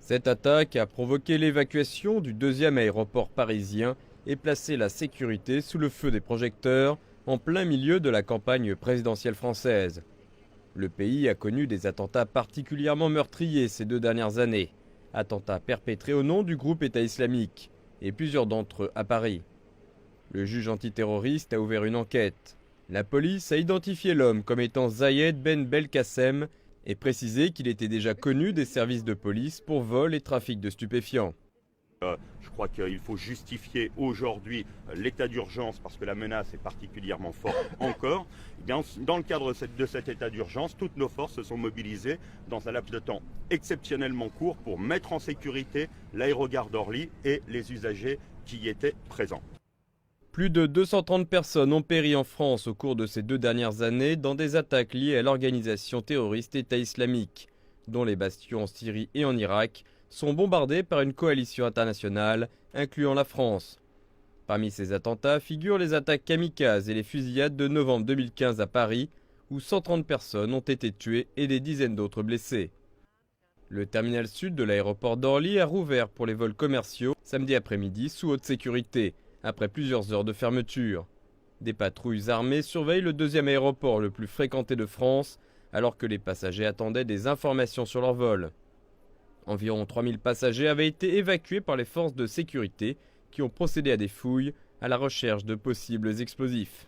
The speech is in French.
Cette attaque a provoqué l'évacuation du deuxième aéroport parisien et placé la sécurité sous le feu des projecteurs en plein milieu de la campagne présidentielle française. Le pays a connu des attentats particulièrement meurtriers ces 2 dernières années. Attentats perpétrés au nom du groupe État islamique, et plusieurs d'entre eux à Paris. Le juge antiterroriste a ouvert une enquête. La police a identifié l'homme comme étant Zayed Ben Belkacem et précisé qu'il était déjà connu des services de police pour vol et trafic de stupéfiants. Je crois qu'il faut justifier aujourd'hui l'état d'urgence parce que la menace est particulièrement forte encore. Eh bien, dans le cadre de cet état d'urgence, toutes nos forces se sont mobilisées dans un laps de temps exceptionnellement court pour mettre en sécurité l'aérogare d'Orly et les usagers qui y étaient présents. Plus de 230 personnes ont péri en France au cours de ces 2 dernières années dans des attaques liées à l'organisation terroriste État islamique, dont les bastions en Syrie et en Irak sont bombardés par une coalition internationale, incluant la France. Parmi ces attentats figurent les attaques kamikazes et les fusillades de novembre 2015 à Paris, où 130 personnes ont été tuées et des dizaines d'autres blessées. Le terminal sud de l'aéroport d'Orly a rouvert pour les vols commerciaux samedi après-midi sous haute sécurité, après plusieurs heures de fermeture. Des patrouilles armées surveillent le deuxième aéroport le plus fréquenté de France, alors que les passagers attendaient des informations sur leur vol. Environ 3000 passagers avaient été évacués par les forces de sécurité qui ont procédé à des fouilles à la recherche de possibles explosifs.